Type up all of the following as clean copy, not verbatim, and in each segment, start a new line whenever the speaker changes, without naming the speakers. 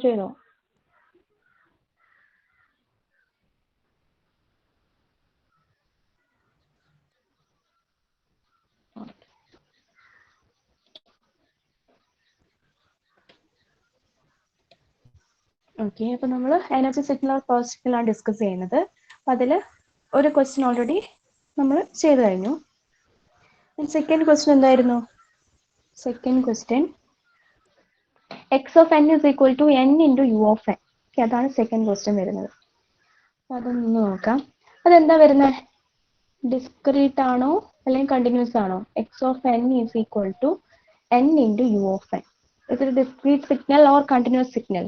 ചെയ്തോ? ഓക്കെ, അപ്പൊ നമ്മൾ എനർജി സിഗ്നൽ പവർ സിഗ്നൽ ആണ് ഡിസ്കസ് ചെയ്യുന്നത്. അപ്പൊ അതിൽ ഒരു ക്വസ്റ്റ്യൻ ഓൾറെഡി നമ്മൾ ചെയ്തു കഴിഞ്ഞു. സെക്കൻഡ് ക്വസ്റ്റ്യൻ എന്തായിരുന്നു? Second question x of n is equal to n into u of n. Okay, അതാണ് സെക്കൻഡ് ക്വസ്റ്റ്യൻ വരുന്നത്. അതൊന്ന് നോക്കാം. അതെന്താ വരുന്നത്? ഡിസ്ക്രീറ്റ് ആണോ അല്ലെങ്കിൽ കണ്ടിന്യൂസ് ആണോ? X of n is equal to n into u of n. Is it discrete signal or continuous signal?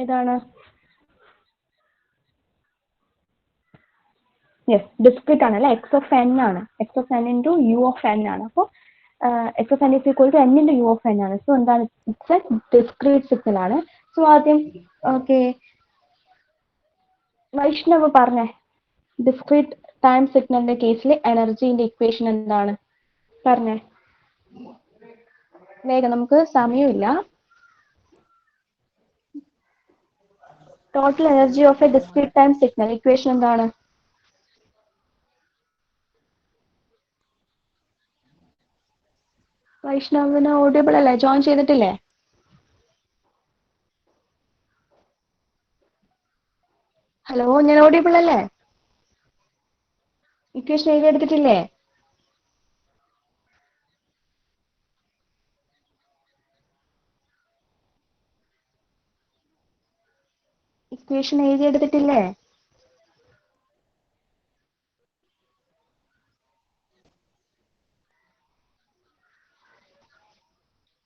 ഏതാണ്? യെസ്, ഡിസ്ക്രീറ്റ് ആണ് അല്ലേ? എക്സ് ഓഫ് എൻ ആണ്. X of n into u of n ആണ്. അപ്പോൾ x of n is equal to n into u of n ആണ്. So എന്താണ്? It's a discrete signal ആണ്. So ആദ്യം ഓക്കെ, വൈഷ്ണവ് പറഞ്ഞേ, ഡിസ്ക്രീറ്റ് ടൈം സിഗ്നലിന്റെ കേസിൽ എനർജിന്റെ ഇക്വേഷൻ എന്താണ്? പറഞ്ഞേ വേഗം, നമുക്ക് സമയമില്ല. Total energy of A discrete time signal equation എന്താണ്? വൈഷ്ണവിന് ഓഡിയബിൾ അല്ലേ? ജോയിൻ ചെയ്തിട്ടില്ലേ? ഹലോ, ഞാൻ ഓഡിയബിൾ അല്ലേ? ഇക്വേഷൻ എഴുതിയെടുത്തിട്ടില്ലേ? ഇക്വേഷൻ എഴുതിയെടുത്തിട്ടില്ലേ?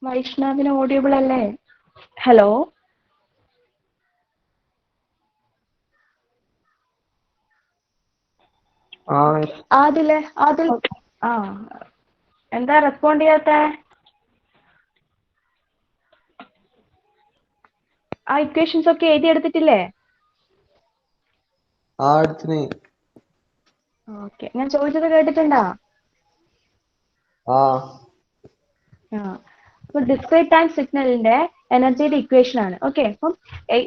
വൈഷ്ണവിന് ഓഡിയബിൾ അല്ലേ? ഹലോ, ആദിലെ, ആദിൽ, ആ എന്താ റെസ്പോണ്ട് ചെയ്യാത്ത? ആ ഇക്വേഷൻസ് ഒക്കെ എഴുതിയെടുത്തിട്ടില്ലേ? ഓക്കെ, ഞാൻ ചോദിച്ചത് കേട്ടിട്ടുണ്ടോ? അപ്പൊ ഡിസ്ക്രീറ്റ് ടൈം സിഗ്നലിന്റെ എനർജിയുടെ ഇക്വേഷൻ ആണ്. ഓക്കെ, അപ്പം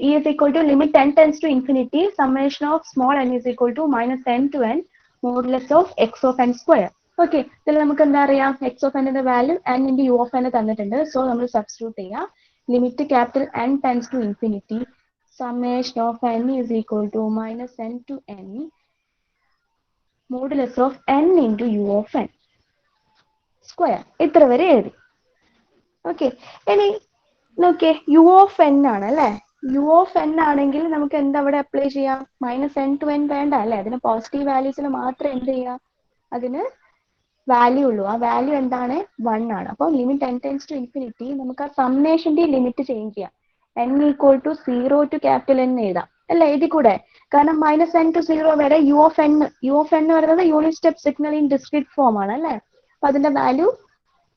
E is equal to limit n tends to infinity summation of small n is equal to minus n to n modulus of x of n square. Okay, ഇതിൽ നമുക്ക് എന്താ അറിയാം? X of എന്നിന്റെ value n into u of n തന്നിട്ടുണ്ട്. So നമ്മൾ substitute ചെയ്യാം. Limit capital n tends to infinity summation of n is equal to minus n to n modulus of n into u of n square. ഇത്ര വരെ എഴുതി. Okay, ഇനി നോക്കിയേ, U of n ആണ് അല്ലേ? യു ഓഫ് എൻ ആണെങ്കിൽ നമുക്ക് എന്താ അവിടെ അപ്ലൈ ചെയ്യാം? മൈനസ് എൻ ടു എൻ വേണ്ട അല്ലേ? അതിന് പോസിറ്റീവ് വാല്യൂസിൽ മാത്രം എന്ത് ചെയ്യാം? അതിന് വാല്യൂ ഉള്ളൂ. ആ വാല്യൂ എന്താണ്? 1 ആണ്. അപ്പോൾ limit n tends to infinity നമുക്ക് ആ സമ്മേഷന്റെ ലിമിറ്റ് ചേഞ്ച് ചെയ്യാം. n equal to 0 to capital n എഴുതാം അല്ലേ? എഴുതി കൂടെ? കാരണം മൈനസ് n ടു 0 വരെ യു ഓഫ് എൻ പറയുന്നത് unit step signal in discrete form ആണ് അല്ലേ? അപ്പൊ അതിന്റെ വാല്യൂ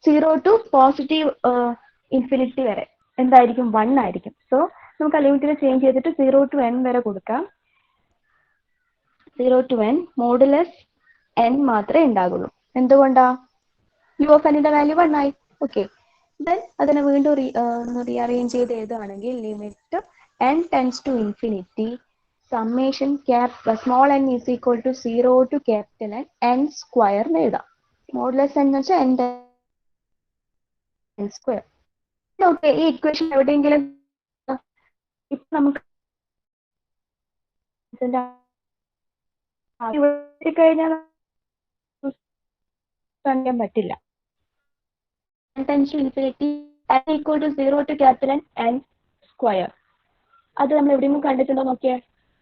0 ടു പോസിറ്റീവ് ഇൻഫിനിറ്റി വരെ എന്തായിരിക്കും? 1 ആയിരിക്കും. സോ നമുക്ക് ആ ലിമിറ്റിനെ ചേഞ്ച് ചെയ്തിട്ട് 0 ടു n വരെ കൊടുക്കാം. 0 ടു n മോഡുലസ് n മാത്രമേ ഉണ്ടാകുള്ളൂ. എന്തുകൊണ്ടാ? യു ഓഫ് എന്നിന്റെ വാല്യൂ 1 ആയി. ഓക്കെ, ദെൻ അതിനെ വീണ്ടും റീഅറേഞ്ച് ചെയ്ത് എഴുതുകയാണെങ്കിൽ limit n tends to infinity summation small n is equal to 0 to capital n square എന്ന് എഴുതാം. മോഡുലസ് n എന്ന് വെച്ചാൽ n സ്ക്വയർ. ഓക്കെ, ഈ ഇക്വേഷൻ എവിടെയെങ്കിലും ഇപ്പൊ നമുക്ക് കഴിഞ്ഞാൽ പറ്റില്ല. Infinity n equal to 0 to capital n square. അത് നമ്മൾ എവിടെയെങ്കിലും കണ്ടിട്ടുണ്ടോ നോക്കിയേ?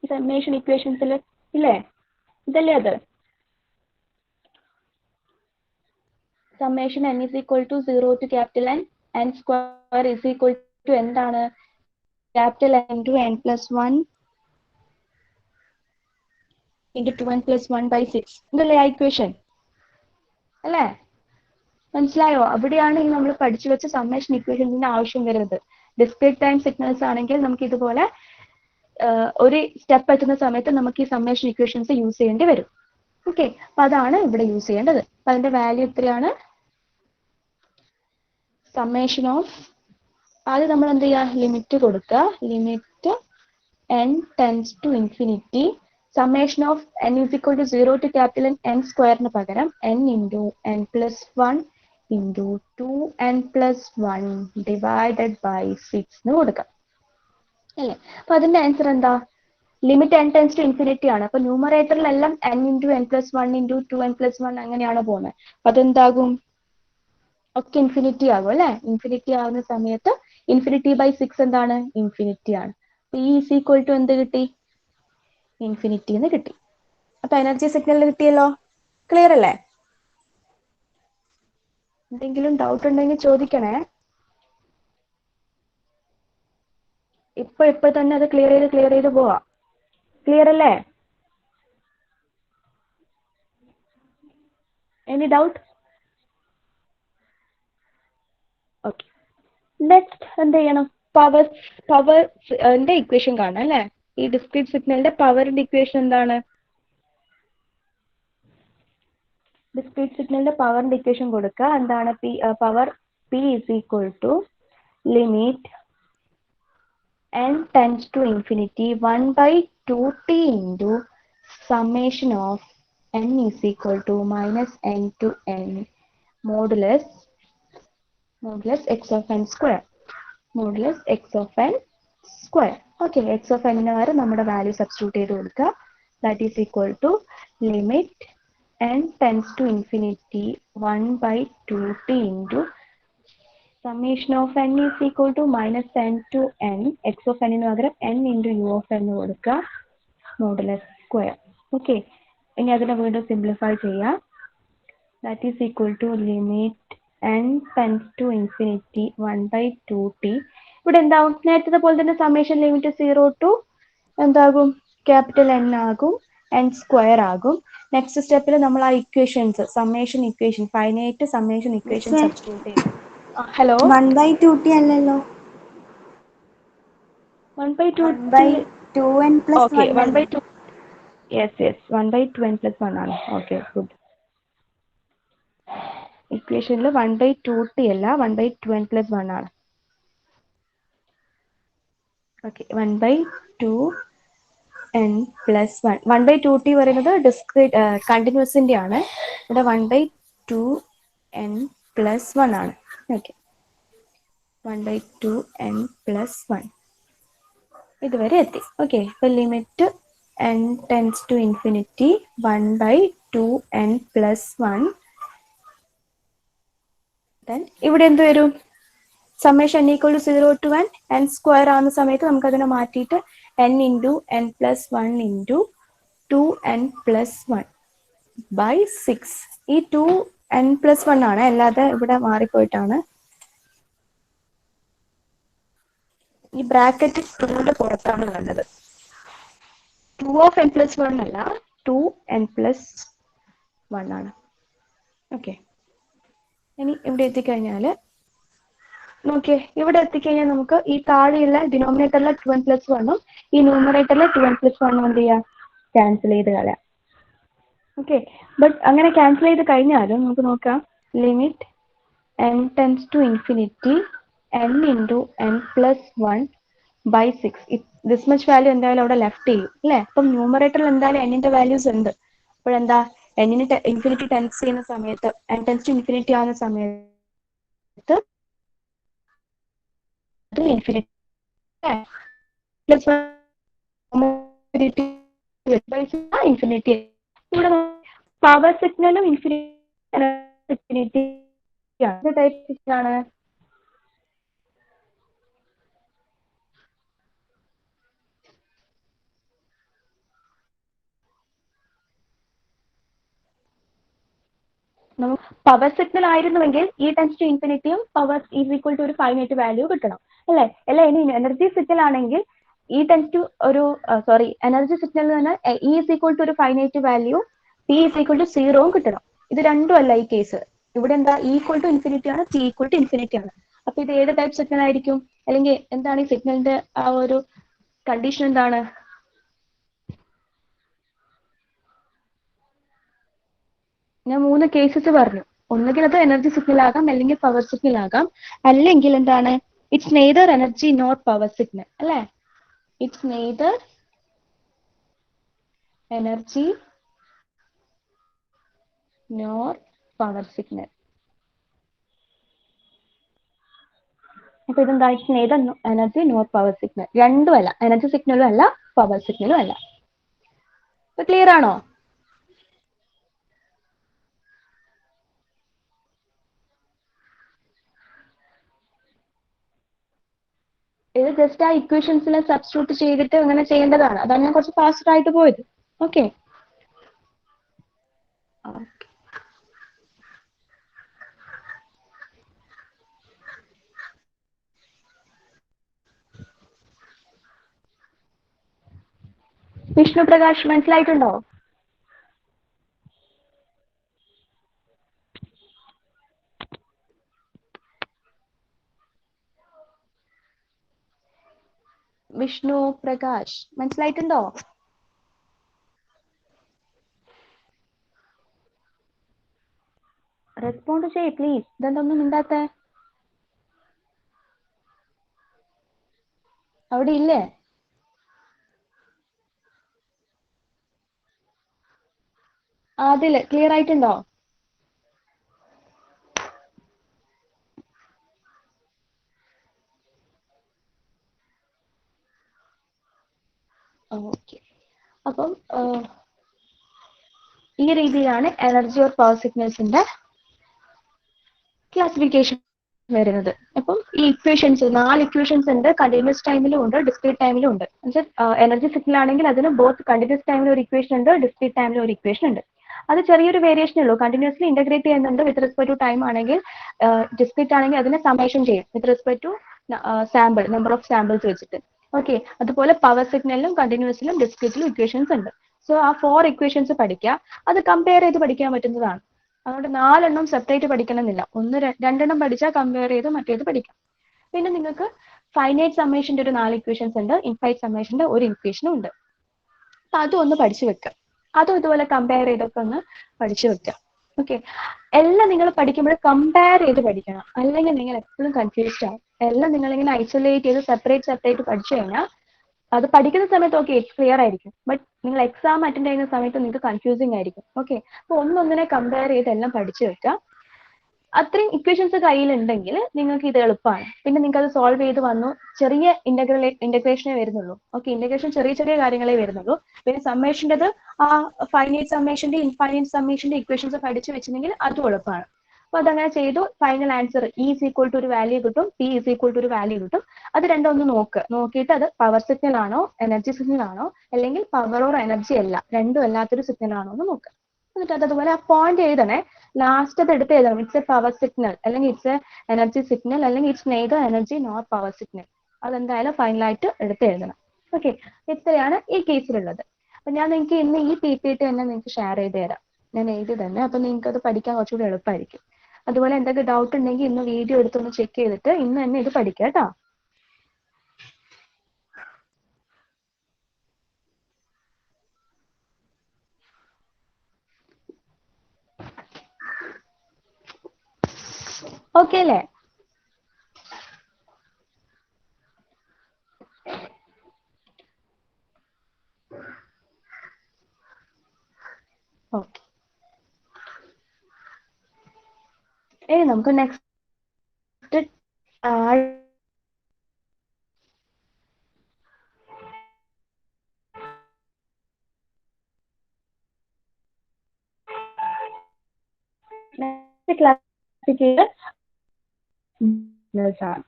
ഈ സമ്മേഷൻ ഇക്വേഷൻസിൽ ഇല്ലേ? ഇതല്ലേ അത്? Summation n is equal to 0 to capital n square is equal to എന്താണ്? capital N into n plus 1 into 2n plus 1 by 6. ഇതല്ലേ ആ ഇക്വേഷൻ അല്ലേ? മനസ്സിലായോ? അവിടെയാണ് ഈ നമ്മൾ പഠിച്ചു വെച്ച സമ്മേഷൻ ഇക്വേഷൻസിന്റെ ആവശ്യം വരുന്നത്. ഡിസ്ക്രീറ്റ് ടൈം സിഗ്നൽസ് ആണെങ്കിൽ നമുക്ക് ഇതുപോലെ ഒരു സ്റ്റെപ്പ് എത്തുന്ന സമയത്ത് നമുക്ക് ഈ സമ്മേഷൻ ഇക്വേഷൻസ് യൂസ് ചെയ്യേണ്ടി വരും. ഓക്കെ, അപ്പൊ അതാണ് ഇവിടെ യൂസ് ചെയ്യേണ്ടത്. അപ്പൊ അതിന്റെ വാല്യൂ എത്രയാണ്? സമ്മേഷൻ ഓഫ് ആദ്യം നമ്മൾ എന്ത് ചെയ്യുക, ലിമിറ്റ് കൊടുക്കുക. Limit n tends to infinity summation of n is equal to 0 to capital N സ്ക്വയറിന് പകരം n into n plus 1 into 2n plus 1 divided by 6 എന്ന് കൊടുക്കാം അല്ലേ. അപ്പൊ അതിന്റെ ആൻസർ എന്താ? Limit n tends to infinity ആണ്. അപ്പൊ ന്യൂമറേറ്ററിലെല്ലാം n into n plus 1 into 2n plus 1 അങ്ങനെയാണ് പോകുന്നത്. അപ്പൊ അതെന്താകും? ഒക്കെ ഇൻഫിനിറ്റി ആകും അല്ലെ. ഇൻഫിനിറ്റി ആവുന്ന സമയത്ത് ഇൻഫിനിറ്റി ബൈ 6 എന്താണ്? ഇൻഫിനിറ്റി ആണ്. E ഈസ് ഈക്വൽ ടു എന്ത് കിട്ടി? ഇൻഫിനിറ്റി എന്ന് കിട്ടി. അപ്പൊ എനർജി സിഗ്നൽ കിട്ടിയല്ലോ. ക്ലിയർ അല്ലേ? എന്തെങ്കിലും ഡൗട്ട് ഉണ്ടെങ്കിൽ ചോദിക്കണേ. ഇപ്പൊ തന്നെ അത് ക്ലിയർ ചെയ്ത് പോവാ. ക്ലിയർ അല്ലേ? Any doubt? ഓക്കെ. നെക്സ്റ്റ് എന്ത് ചെയ്യണം? പവറിന്റെ ഇക്വേഷൻ കാണാം അല്ലെ. ഈ ഡിസ്ക്രീറ്റ് സിഗ്നലിന്റെ പവറിന്റെ ഇക്വേഷൻ എന്താണ്? ഡിസ്ക്രീറ്റ് സിഗ്നലിന്റെ പവറിന്റെ ഇക്വേഷൻ കൊടുക്കുക. എന്താണ്? Power P is equal to limit n tends to infinity 1 by 2t into summation of n is equal to minus n to n modulus x of n square. Modulus x of n square. Okay, x of n ന് പകരം നമ്മുടെ value substitute ചെയ്ത് കൊടുക്കുക. That is equal to limit n tends to infinity 1 by 2t into summation of n is equal to minus n to n x of n ന് പകരം n into u of n കൊടുക്കുക. Modulus square. Okay, ഇനി അതിനെ വീണ്ടും simplify ചെയ്യാം. That is equal to limit n tends to infinity 1 by 2t. ഇവിടെ എന്താവും? നേരത്തെ പോലെ തന്നെ സമ്മേഷൻ ലിമിറ്റ് 0 ടു എന്താകും? ക്യാപിറ്റൽ n ആകും, n സ്ക്വയർ ആകും. നെക്സ്റ്റ് സ്റ്റെപ്പിൽ നമ്മൾ ആ equations summation equation finite summation equation substitute ചെയ്യും. ഹലോ,
1/2t അല്ലല്ലോ?
1/2n
plus
okay
1
1/2 yes 1/2n plus 1 ആണ്. Okay, good. ഇക്വേഷനിൽ 1/2t അല്ല 1/2n plus 1 ആണ്. Okay, 1/2n plus 1. 1/2t പറയുന്നത് ഡിസ്ക്രീറ്റ് കണ്ടിന്യൂസിന്റെ ആണ്. ഇവിടെ 1/2n plus 1 ആണ്. ഓക്കെ, 1/2n plus 1 ഇതുവരെ എത്തി. ഓക്കെ, ഇപ്പൊ limit n tends to infinity 1/2n plus 1. Then ഇവിടെ എന്ത് വരും? Summation n equal to 0 to n square ആവുന്ന സമയത്ത് നമുക്ക് അതിനെ മാറ്റിയിട്ട് n into n plus 1 into 2n plus 1 by 6. ഈ 2n പ്ലസ് 1 ആണ്, അല്ലാതെ ഇവിടെ മാറിപ്പോയിട്ടാണ്. ഈ ബ്രാക്കറ്റ് 2ന്റെ പുറത്താണ് വേണ്ടത്. 2 of n plus 1 അല്ല, 2n plus 1 ആണ്. ഓക്കെ, ഇനി ഇവിടെ എത്തിക്കഴിഞ്ഞാൽ നോക്കിയേ, ഇവിടെ എത്തിക്കഴിഞ്ഞാൽ നമുക്ക് ഈ താഴെയുള്ള ഡിനോമിനേറ്ററിലെ 2n plus 1ഉം ഈ ന്യൂമറേറ്ററിലെ 2n plus 1ഉം എന്ത് ചെയ്യാം? ക്യാൻസൽ ചെയ്ത് കളയാം. ഓക്കെ, ബട്ട് അങ്ങനെ ക്യാൻസൽ ചെയ്ത് കഴിഞ്ഞാലും നമുക്ക് നോക്കാം. Limit n tends to infinity n into n plus 1 by 6. This much value എന്തായാലും അവിടെ ലെഫ്റ്റ് ചെയ്യും അല്ലേ. അപ്പം ന്യൂമറേറ്ററിൽ എന്തായാലും n-ന്റെ വാല്യൂസ് ഉണ്ട്. അപ്പോഴെന്താ? n-ന് ഇൻഫിനിറ്റി ടെൻസ് ചെയ്യുന്ന സമയത്ത് n tends to infinity ആവുന്ന സമയത്ത് ഇൻഫിനിറ്റി പ്ലസ് ഇൻഫിനിറ്റി. ഇവിടെ പവർ സിഗ്നലും ഇൻഫിനിറ്റി ടൈപ്പ് ആണ്. പവർ സിഗ്നൽ ആയിരുന്നുവെങ്കിൽ ഇ ടെൻസ് ടു ഇൻഫിനിറ്റിയും പവർ ഈസ് ഈക്വൽ ടു ഒരു ഫൈനൈറ്റ് വാല്യൂ കിട്ടണം അല്ലേ. അല്ല, ഇനി എനർജി സിഗ്നൽ ആണെങ്കിൽ ഇ ടെൻസ് ടു ഒരു എനർജി സിഗ്നൽ തന്നെ ഇ ഈസ് ഈക്വൽ ടു ഒരു finite value, P is equal to 0 കിട്ടണം. ഇത് രണ്ടും അല്ല ഈ കേസ്. ഇവിടെ എന്താ? ഈക്വൽ ടു ഇൻഫിനിറ്റി ആണ്, ടി ഈക്വൽ ടു ഇൻഫിനിറ്റി ആണ്. അപ്പൊ ഇത് ഏത് ടൈപ്പ് സിഗ്നൽ ആയിരിക്കും? അല്ലെങ്കിൽ എന്താണ് ഈ സിഗ്നലിന്റെ ആ ഒരു കണ്ടീഷൻ എന്താണ്? ഞാൻ 3 കേസസ് പറഞ്ഞു. ഒന്നുകിൽ അത് എനർജി സിഗ്നൽ ആകാം, അല്ലെങ്കിൽ പവർ സിഗ്നൽ ആകാം, അല്ലെങ്കിൽ എന്താണ്? It's neither energy nor power signal അല്ലേ? It's neither energy nor power signal. അപ്പൊ ഇതെന്താ? It's neither energy nor power signal. രണ്ടും അല്ല, എനർജി സിഗ്നലും അല്ല പവർ സിഗ്നലും അല്ല. ഇപ്പൊ ക്ലിയർ ആണോ? ഇത് ജസ്റ്റ് ആ ഇക്വേഷൻസിൽ സബ്സ്റ്റിറ്റ്യൂട്ട് ചെയ്തിട്ട് അങ്ങനെ ചെയ്യേണ്ടതാണ്. അതാണ് ഞാൻ കുറച്ച് ഫാസ്റ്റർ ആയിട്ട് പോയത്. ഓക്കെ. വിഷ്ണു പ്രകാശ് മനസ്സിലായിട്ടുണ്ടോ? വിഷ്ണു പ്രകാശ് മനസ്സിലായിട്ടുണ്ടോ? റെസ്പോണ്ട് ചെയ്യ് പ്ലീസ്. ഇതെന്തൊന്നും മിണ്ടാത്ത? അവിടെ ഇല്ലേ? അതില് ക്ലിയർ ആയിട്ടുണ്ടോ? ഓക്കെ. അപ്പം ഈ രീതിയിലാണ് എനർജി ഓർ പവർ സിഗ്നൽസിന്റെ ക്ലാസിഫിക്കേഷൻ വരുന്നത്. അപ്പം ഈ ഇക്വേഷൻസ് 4 ഇക്വേഷൻസ് ഉണ്ട്. കണ്ടിന്യൂസ് ടൈമിലും ഉണ്ട്, ഡിസ്ക്രീറ്റ് ടൈമിലും ഉണ്ട്. എനർജി സിഗ്നൽ ആണെങ്കിൽ അതിന് ബോത്ത് കണ്ടിന്യൂസ് ടൈമിൽ ഒരു ഇക്വേഷൻ ഉണ്ട്, ഡിസ്ക്രീറ്റ് ടൈമിൽ ഒരു ഇക്വേഷൻ ഉണ്ട്. അത് ചെറിയൊരു വേരിയേഷൻ ഉള്ളൂ. കണ്ടിന്യൂസ്ലി ഇന്റഗ്രേറ്റ് ചെയ്യുന്നുണ്ട് വിത്ത് റെസ്പെക്ട് ടു ടൈം ആണെങ്കിൽ, ഡിസ്ക്രീറ്റ് ആണെങ്കിൽ അതിനെ സമേഷൻ ചെയ്യും with respect to sample, number of samples വെച്ചിട്ട്. ഓക്കെ. അതുപോലെ പവർ സിഗ്നലിലും കണ്ടിന്യൂസിലും ഡിസ്ക്രീറ്റിലും ഇക്വേഷൻസ് ഉണ്ട്. സോ ആ 4 ഇക്വേഷൻസ് പഠിക്കുക. അത് കമ്പയർ ചെയ്ത് പഠിക്കാൻ പറ്റുന്നതാണ്. അതുകൊണ്ട് 4 സെപ്പറേറ്റ് പഠിക്കണമെന്നില്ല. 2 പഠിച്ചാൽ കമ്പയർ ചെയ്ത് മറ്റേത് പഠിക്കാം. പിന്നെ നിങ്ങൾക്ക് ഫൈനൈറ്റ് സമ്മേഷന്റെ ഒരു 4 ഇക്വേഷൻസ് ഉണ്ട്, ഇൻഫൈനൈറ്റ് സമ്മേഷന്റെ ഒരു ഇക്വേഷനും ഉണ്ട്. അപ്പൊ അതും ഒന്ന് പഠിച്ചു വെക്കുക. അതും ഇതുപോലെ കമ്പയർ ചെയ്തൊക്കെ ഒന്ന് പഠിച്ചു വെക്കുക. ഓക്കെ. എല്ലാം നിങ്ങൾ പഠിക്കുമ്പോൾ കമ്പയർ ചെയ്ത് പഠിക്കണം, അല്ലെങ്കിൽ നിങ്ങൾ എപ്പോഴും കൺഫ്യൂസ്ഡ് ആവും. എല്ലാം നിങ്ങളിങ്ങനെ ഐസൊലേറ്റ് ചെയ്ത് സെപ്പറേറ്റ് പഠിച്ചു കഴിഞ്ഞാൽ അത് പഠിക്കുന്ന സമയത്ത് ഓക്കെ ക്ലിയർ ആയിരിക്കും, ബട്ട് നിങ്ങൾ എക്സാം അറ്റൻഡ് ചെയ്യുന്ന സമയത്ത് നിങ്ങൾക്ക് കൺഫ്യൂസിങ് ആയിരിക്കും. ഓക്കെ. അപ്പൊ ഒന്നൊന്നിനെ കമ്പയർ ചെയ്ത് എല്ലാം പഠിച്ചു വെക്കുക. അത്രയും ഇക്വേഷൻസ് കയ്യിലുണ്ടെങ്കിൽ നിങ്ങൾക്ക് ഇത് എളുപ്പമാണ്. പിന്നെ നിങ്ങൾക്ക് അത് സോൾവ് ചെയ്ത് വന്നു, ചെറിയ ഇന്റഗ്രേഷനേ വരുന്നുള്ളൂ. ഓക്കെ. ഇന്റഗ്രേഷൻ ചെറിയ ചെറിയ കാര്യങ്ങളേ വരുന്നുള്ളൂ. പിന്നെ സമ്മേഷൻ്റെത് ആ ഫൈനൈറ്റ് സമ്മേഷന്റെ ഇൻഫൈനൈറ്റ് സമ്മേഷന്റെ ഇക്വേഷൻസ് പഠിച്ചു വെച്ചിട്ടുണ്ടെങ്കിൽ അതും എളുപ്പമാണ്. അപ്പൊ അതങ്ങനെ ചെയ്തു final answer E is equal to ഒരു വാല്യൂ കിട്ടും, പി ഈസ് ഈക്വൽ ടു ഒരു വാല്യൂ കിട്ടും. അത് രണ്ടും ഒന്ന് നോക്കിയിട്ട് അത് പവർ സിഗ്നൽ ആണോ എനർജി സിഗ്നൽ ആണോ, അല്ലെങ്കിൽ പവർ ഓർ എനർജി അല്ല രണ്ടും അല്ലാത്തൊരു സിഗ്നൽ ആണോ എന്ന് നോക്കുക. എന്നിട്ട് അതുപോലെ ആ പോയിന്റ് എഴുതണേ. ലാസ്റ്റ് അത് എടുത്ത് എഴുതണം. ഇറ്റ്സ് എ പവർ സിഗ്നൽ, അല്ലെങ്കിൽ ഇറ്റ്സ് എ എനർജി സിഗ്നൽ, അല്ലെങ്കിൽ it's neither energy nor power signal. അതെന്തായാലും ഫൈനലായിട്ട് എടുത്ത് എഴുതണം. ഓക്കെ. ഇത്രയാണ് ഈ കേസിലുള്ളത്. അപ്പൊ ഞാൻ നിങ്ങൾക്ക് ഇന്ന് ഈ PPT തന്നെ നിങ്ങൾക്ക് ഷെയർ ചെയ്ത് തരാം. ഞാൻ എഴുതി തന്നെ. അപ്പൊ നിങ്ങൾക്ക് അത് പഠിക്കാൻ കുറച്ചുകൂടി എളുപ്പമായിരിക്കും. അതുപോലെ എന്തൊക്കെ ഡൗട്ട് ഉണ്ടെങ്കിൽ ഇന്ന് വീഡിയോ എടുത്തൊന്ന് ചെക്ക് ചെയ്തിട്ട് ഇന്ന് തന്നെ ഇത് പഠിക്കാം കേട്ടോ. ഓക്കെ അല്ലേ? ഓക്കെ. നമുക്ക് നെക്സ്റ്റ് ക്ലാസിഫിക്കേഷൻ ആണ്.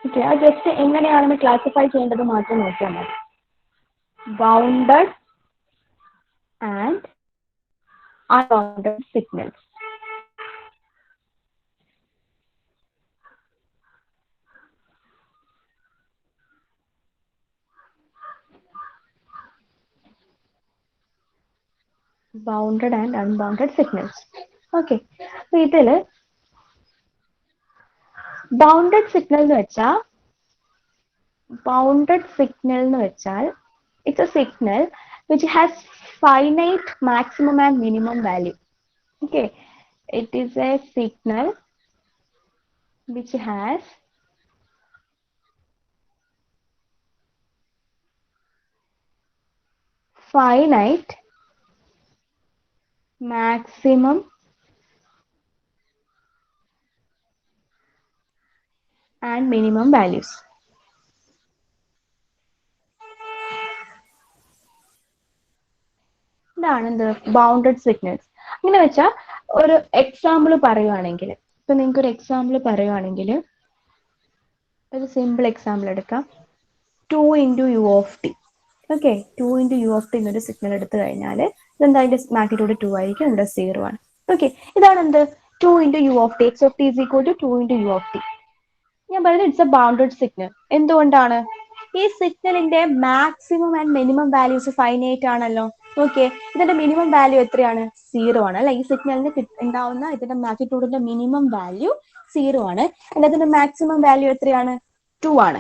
ഓക്കെ. അത് ജസ്റ്റ് എങ്ങനെയാണെന്ന് ക്ലാസിഫൈ ചെയ്യേണ്ടത് മാത്രം നോക്കിയാൽ മതി. Bounded and unbounded signals. Bounded and unbounded signals. Okay. അപ്പൊ ഇതില് ബൗണ്ടഡ് സിഗ്നൽ എന്ന് വെച്ചാൽ it's a signal which has finite maximum and minimum value. Okay. It is a signal which has finite maximum and minimum values. ഇതാണ് എന്ത് bounded signals. അങ്ങനെ വെച്ചാൽ ഒരു example പറയുവാണെങ്കിൽ, ഇപ്പൊ നിങ്ങൾക്ക് ഒരു എക്സാമ്പിൾ പറയുവാണെങ്കിൽ ഒരു സിമ്പിൾ എക്സാമ്പിൾ എടുക്കാം. 2 into u of t. Okay, 2 into u of t എന്നൊരു സിഗ്നൽ എടുത്തു കഴിഞ്ഞാൽ ഇതെന്താ, അതിന്റെ മാഗ്നിറ്റ്യൂഡ് 2 ആയിരിക്കും, ഇവിടെ 0 ആണ്. ഓക്കെ, ഇതാണ് എന്ത് 2 into u of t. X of t is equal to 2 into u of t. ഞാൻ പറയുന്നത് ഇറ്റ്സ് എ ബൗണ്ടഡ് സിഗ്നൽ. എന്തുകൊണ്ടാണ്? ഈ സിഗ്നലിന്റെ maximum and minimum values finite ആണല്ലോ. ഓക്കെ, ഇതിന്റെ മിനിമം വാല്യൂ എത്രയാണ്? 0 ആണ് അല്ലെ. ഈ സിഗ്നലിന് ഉണ്ടാവുന്ന ഇതിന്റെ മാഗ്നിറ്റ്യൂഡിന്റെ മിനിമം വാല്യൂ 0 ആണ്. അതിന്റെ മാക്സിമം വാല്യൂ എത്രയാണ്? 2 ആണ്.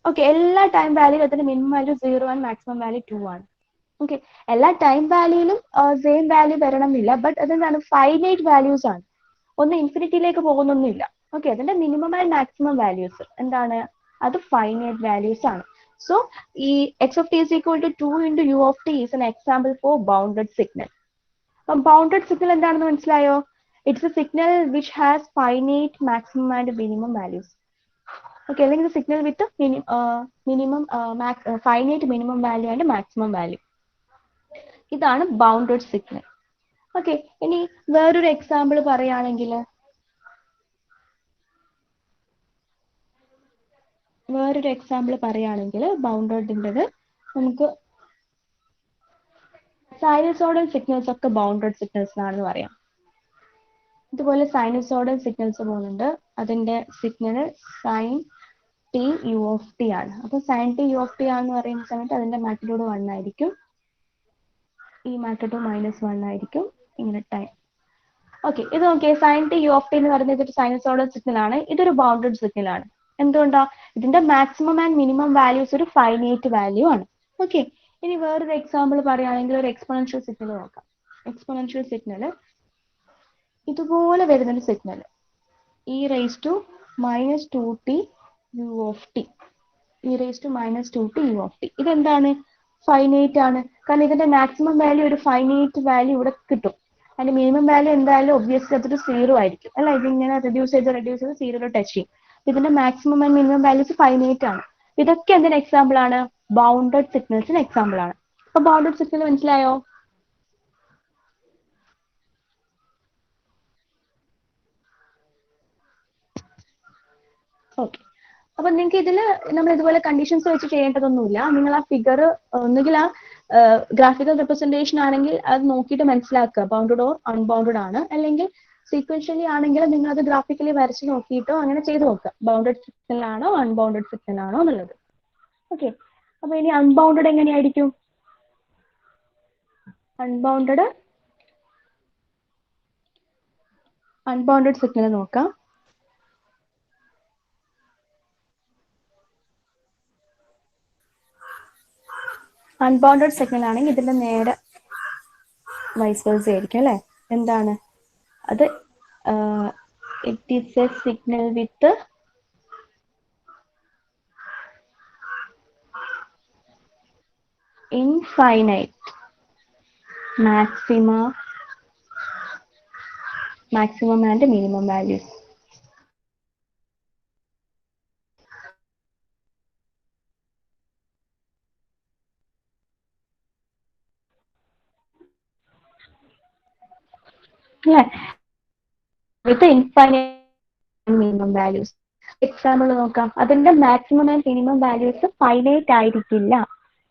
ഓക്കെ, എല്ലാ ടൈം വാല്യൂലും അതിന്റെ മിനിമം വാല്യൂ 0 ആണ്, മാക്സിമം വാല്യൂ 2 ആണ്. ഓക്കെ, എല്ലാ ടൈം വാല്യൂലും സെയിം വാല്യൂ വരണമെന്നില്ല, ബട്ട് അതെന്താണ്, ഫൈനൈറ്റ് വാല്യൂസ് ആണ്. ഒന്ന് ഇൻഫിനിറ്റിയിലേക്ക് പോകുന്നൊന്നുമില്ല. ഓക്കെ, അതിന്റെ മിനിമം ആൻഡ് മാക്സിമം വാല്യൂസ് എന്താണ്? അത് ഫൈനൈറ്റ് വാല്യൂസ് ആണ്. സോ ഈ x of t is equal to 2 into u of t is an example for bounded signal. അപ്പം ബൗണ്ടഡ് സിഗ്നൽ എന്താണെന്ന് മനസ്സിലായോ? It's a signal which has finite maximum and minimum values. Okay, അല്ലെങ്കിൽ signal with minimum finite minimum value and maximum value. ഇതാണ് bounded signal. Okay, ഇനി വേറൊരു example പറയുകയാണെങ്കിൽ ബൗണ്ടഡിൻ്റെത് നമുക്ക് സൈനസോഡൽ സിഗ്നൽസ് ഒക്കെ ബൗണ്ടഡ് സിഗ്നൽസ് ആണെന്ന് പറയാം. ഇതുപോലെ സൈനസോഡൽ സിഗ്നൽസ് പോകുന്നുണ്ട്, അതിന്റെ signal sine t u of t ആണ്. അപ്പൊ sine t u of t ആണെന്ന് പറയുന്ന സമയത്ത് അതിന്റെ മാഗ്നിറ്റ്യൂഡ് 1 ആയിരിക്കും, ഈ മാഗ്നിറ്റ്യൂഡ് -1 ആയിരിക്കും, ഇങ്ങനെ ടൈം. ഓക്കെ, ഇത് നോക്കിയേ, sine t u of t എന്ന് പറയുന്നത് ഇതൊരു സൈനസോഡൽ സിഗ്നൽ ആണ്, ഇതൊരു ബൗണ്ടഡ് സിഗ്നൽ ആണ്. എന്തുകൊണ്ടാ? ഇതിന്റെ മാക്സിമം ആൻഡ് മിനിമം വാല്യൂസ് ഒരു ഫൈനൈറ്റ് വാല്യൂ ആണ്. ഓക്കെ, ഇനി വേറൊരു എക്സാമ്പിൾ പറയുകയാണെങ്കിൽ ഒരു എക്സ്പോണൻഷ്യൽ സിഗ്നൽ നോക്കാം. എക്സ്പോണൻഷ്യൽ സിഗ്നൽ ഇതുപോലെ വരുന്നൊരു signal, e raise to -2t u of t, e raise to -2t u of t. ഇതെന്താണ്? ഫൈനൈറ്റ് ആണ്. കാരണം ഇതിന്റെ മാക്സിമം വാല്യൂ ഒരു ഫൈനൈറ്റ് വാല്യൂ ഇവിടെ കിട്ടും. അതിന്റെ മിനിമം വാല്യൂ എന്തായാലും ഒബ്വിയസ്ലി അതൊരു 0 ആയിരിക്കും അല്ല. ഇതിങ്ങനെ റെഡ്യൂസ് ചെയ്ത് 0 ടച്ച് ചെയ്യും. ഇതിന്റെ maximum and minimum values finite ആണ്. ഇതൊക്കെ എന്തിന് എക്സാമ്പിൾ ആണ്? ബൗണ്ടഡ് സിഗ്നൽസിന് എക്സാമ്പിൾ ആണ്. അപ്പൊ ബൗണ്ടഡ് സിഗ്നൽ മനസ്സിലായോ? ഓക്കെ, അപ്പൊ നിങ്ങൾക്ക് ഇതിൽ നമ്മൾ ഇതുപോലെ കണ്ടീഷൻസ് വെച്ച് ചെയ്യേണ്ടതൊന്നുമില്ല. നിങ്ങൾ ആ ഫിഗർ ഒന്നുകിൽ ആ ഗ്രാഫിക്കൽ റെപ്രസെന്റേഷൻ ആണെങ്കിൽ അത് നോക്കിയിട്ട് മനസ്സിലാക്കുക ബൗണ്ടഡ് ഓർ അൺബൗണ്ടഡ് ആണ്, അല്ലെങ്കിൽ സീക്വൻഷ്യലി ആണെങ്കിൽ നിങ്ങൾ അത് ഗ്രാഫിക്കലി വരച്ച് നോക്കിയിട്ടോ അങ്ങനെ ചെയ്ത് നോക്കുക, ബൗണ്ടഡ് സിഗ്നൽ ആണോ അൺബൗണ്ടഡ് സിഗ്നൽ ആണോ എന്നുള്ളത്. ഓക്കെ, അപ്പൊ ഇനി അൺബൗണ്ടഡ് എങ്ങനെയായിരിക്കും? അൺബൗണ്ടഡ് സിഗ്നൽ നോക്കാം. അൺബൗണ്ടഡ് സിഗ്നൽ ആണെങ്കിൽ ഇതിന്റെ നേരെ വൈസ് വേഴ്സ ആയിരിക്കും അല്ലെ. എന്താണ് അത്? It is A signal with infinite maximum and minimum values. Yeah, with the infinite and minimum values. Example നോക്കാം. അതിന്റെ maximum and minimum values finite ആയിരിക്കില്ല.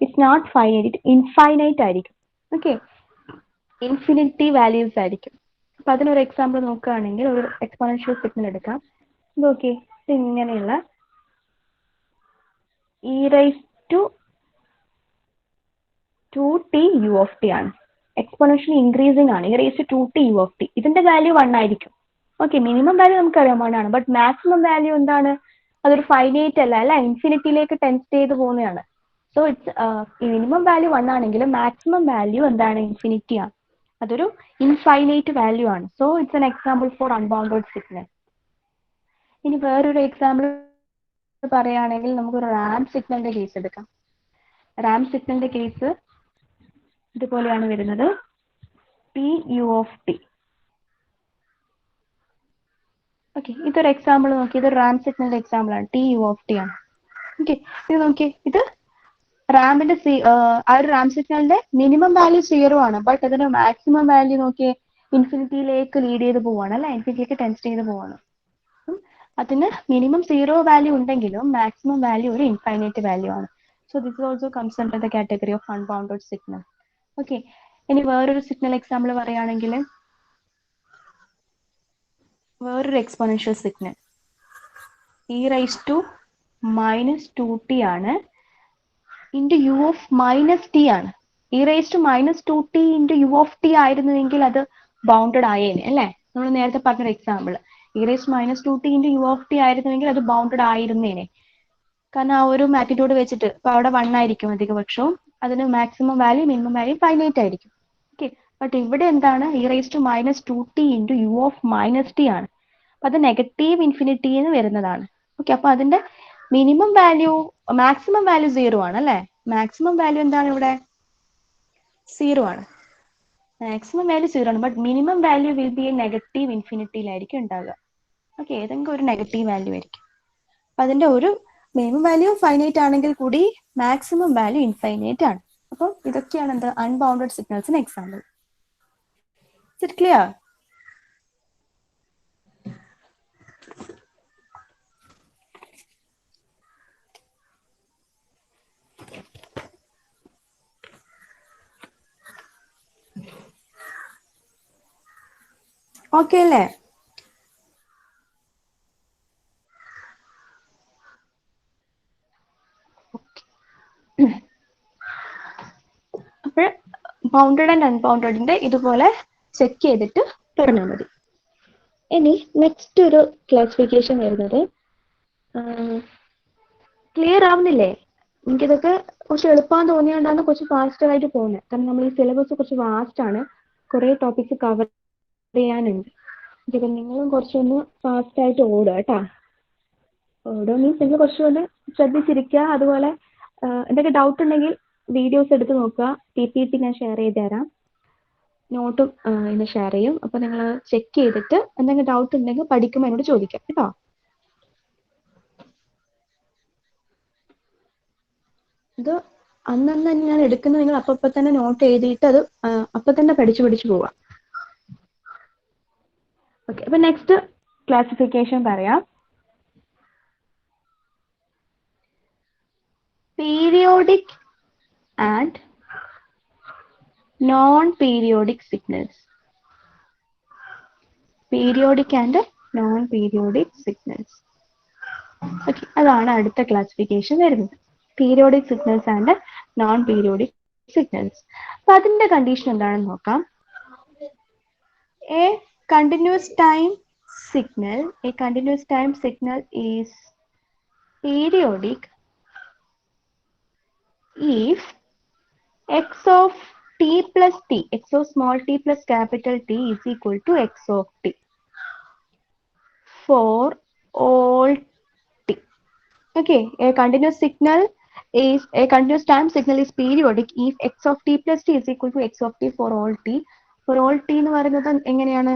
ഇറ്റ്സ് നോട്ട് ഫൈനൈറ്റ്, ഇൻഫൈനൈറ്റ് ആയിരിക്കും. ഓക്കെ, ഇൻഫിനിറ്റി വാല്യൂസ് ആയിരിക്കും. അപ്പൊ അതിനൊരു എക്സാമ്പിൾ നോക്കുകയാണെങ്കിൽ ഒരു exponential signal എടുക്കാം. നോക്കി, ഇങ്ങനെയുള്ള e rice to 2t u of t ആണ്. എക്സ്പോണൻഷ്യൽ ഇൻക്രീസിംഗ് ആണ്, e rice to 2t u of t. ഇതിന്റെ വാല്യൂ 1 ആയിരിക്കും. ഓക്കെ, മിനിമം വാല്യൂ നമുക്കറിയാം 1 ആണ്, ബട്ട് മാക്സിമം വാല്യൂ എന്താണ്? അതൊരു ഫൈനൈറ്റ് അല്ല, ഇൻഫിനിറ്റിയിലേക്ക് ടെൻസ് ചെയ്ത് പോകുന്നതാണ്. സോ ഇറ്റ്സ് മിനിമം വാല്യൂ 1 ആണെങ്കിലും മാക്സിമം വാല്യൂ എന്താണ്? ഇൻഫിനിറ്റി ആണ്, അതൊരു ഇൻഫൈനൈറ്റ് വാല്യൂ ആണ്. So it's an example four unbounded signal. ഇനി വേറൊരു എക്സാമ്പിൾ പറയുകയാണെങ്കിൽ നമുക്ക് റാമ്പ് സിഗ്നലിന്റെ കേസ് എടുക്കാം. റാമ്പ് സിഗ്നലിന്റെ കേസ് ഇതുപോലെയാണ് വരുന്നത്. T u of t. Okay, ഇതൊരു എക്സാമ്പിൾ നോക്കി. ഇത് റാം സിഗ്നലിന്റെ എക്സാമ്പിൾ ആണ്. ടി യു ഓഫ് ടി ആണ്. ഓക്കെ, ഇത് നോക്കി. ഇത് റാമിന്റെ ആ ഒരു റാം സിഗ്നലിന്റെ മിനിമം വാല്യൂ 0 ആണ്. ബട്ട് അതിന്റെ മാക്സിമം വാല്യൂ നോക്കിയേ ഇൻഫിനിറ്റിയിലേക്ക് ലീഡ് ചെയ്ത് പോവാണ് അല്ലെ, ഇൻഫിനിറ്റിയിലേക്ക് ടെൻസ് ചെയ്ത് പോവാണ്. അതിന് മിനിമം 0 വാല്യൂ ഉണ്ടെങ്കിലും മാക്സിമം വാല്യൂ ഒരു ഇൻഫൈനൈറ്റ് വാല്യൂ ആണ്. So this also comes under the category of unbounded signal. Okay, ഇനി വേറൊരു സിഗ്നൽ എക്സാമ്പിൾ പറയുകയാണെങ്കിൽ, വേറൊരു exponential signal e rice to minus 2t ആണ്, into u of minus t ആണ്. e rice to minus 2t into u of t ആയിരുന്നുവെങ്കിൽ അത് bounded ആയേനെ അല്ലേ. നമ്മൾ നേരത്തെ പറഞ്ഞൊരു example, e raise minus 2t into u of t ആയിരുന്നുവെങ്കിൽ അത് ബൗണ്ടഡ് ആയിരുന്നേനെ. കാരണം ആ ഒരു മാഗ്നിറ്റ്യൂഡ് വെച്ചിട്ട് ഇപ്പൊ അവിടെ 1 ആയിരിക്കും അധികപക്ഷവും, അതിന് maximum value minimum value finite ആയിരിക്കും. ഓക്കെ, ബട്ട് ഇവിടെ എന്താണ്, e rice to minus 2t into u of minus t ആണ്. അപ്പൊ അത് നെഗറ്റീവ് ഇൻഫിനിറ്റിന്ന് വരുന്നതാണ്. ഓക്കെ, അപ്പൊ അതിന്റെ മിനിമം വാല്യൂ മാക്സിമം വാല്യൂ 0 ആണ് അല്ലെ. മാക്സിമം വാല്യൂ എന്താണ് ഇവിടെ 0 ആണ്. മാക്സിമം വാല്യൂ 0 ആണ്, but minimum value will be a negative ഇൻഫിനിറ്റിയിലായിരിക്കും ഉണ്ടാവുക. ഓക്കെ, ഏതെങ്കിലും ഒരു നെഗറ്റീവ് വാല്യൂ ആയിരിക്കും. അപ്പൊ അതിന്റെ ഒരു മിനിമം വാല്യൂ ഫൈനൈറ്റ് ആണെങ്കിൽ കൂടി മാക്സിമം വാല്യൂ ഇൻഫൈനൈറ്റ് ആണ്. അപ്പോൾ ഇതൊക്കെയാണ് എന്ത് അൺബൗണ്ടഡ് സിഗ്നൽസിന് example. Is it clear? Okay അല്ലേ? അപ്പോൾ ബൗണ്ടഡ് ആൻഡ് അൺബൗണ്ടഡിന്റെ ഇതുപോലെ ചെക്ക് ചെയ്തിട്ട് പറഞ്ഞാൽ മതി. ഇനി നെക്സ്റ്റ് ഒരു ക്ലാസിഫിക്കേഷൻ വരുന്നത്, ക്ലിയർ ആവുന്നില്ലേ? എനിക്കിതൊക്കെ കുറച്ച് എളുപ്പമാണെന്ന് തോന്നിയോണ്ടാണ് കുറച്ച് ഫാസ്റ്റർ ആയിട്ട് പോകുന്നത്. കാരണം നമ്മൾ ഈ സിലബസ് കുറച്ച് വാസ്റ്റ് ആണ്, കുറെ ടോപ്പിക്സ് കവർ ചെയ്യാനുണ്ട്. ഇപ്പം നിങ്ങളും കുറച്ചൊന്ന് ഫാസ്റ്റ് ആയിട്ട് ഓടുക കേട്ടാ. ഓടുക മീൻസ് നിങ്ങൾ കുറച്ചൊന്ന് ശ്രദ്ധിച്ചിരിക്കുക. അതുപോലെ എന്തൊക്കെ ഡൗട്ട് ഉണ്ടെങ്കിൽ വീഡിയോസ് എടുത്ത് നോക്കുക. PPT ഞാൻ ഷെയർ ചെയ്ത് തരാം, നോട്ടും ഇന്ന് ഷെയർ ചെയ്യും. അപ്പൊ നിങ്ങൾ ചെക്ക് ചെയ്തിട്ട് എന്തെങ്കിലും ഡൗട്ട് ഉണ്ടെങ്കിൽ പഠിക്കുമ്പോൾ എന്നോട് ചോദിക്കാം കേട്ടോ. ഇത് അന്നന്ന് തന്നെ ഞാൻ എടുക്കുന്നത്, നിങ്ങൾ അപ്പൊ തന്നെ നോട്ട് എഴുതിയിട്ട് അത് അപ്പൊ തന്നെ പഠിച്ചു പോവാം. ഓക്കെ, അപ്പൊ നെക്സ്റ്റ് ക്ലാസിഫിക്കേഷൻ പറയാം. Periodic and non periodic signals. Periodic and non periodic signals. Okay, അതാണ് അടുത്ത ക്ലാസിഫിക്കേഷൻ വരുന്നത്. Periodic signals and non periodic signals. അപ്പൊ അതിന്റെ കണ്ടീഷൻ എന്താണെന്ന് നോക്കാം. A continuous time signal is periodic if x of t plus t, x of small t plus capital T is equal to x of t for all t. Okay, a continuous time signal is periodic if x of t plus t is equal to x of t for all t. For all t എന്ന് പറയുന്നത് എങ്ങനെയാണ്?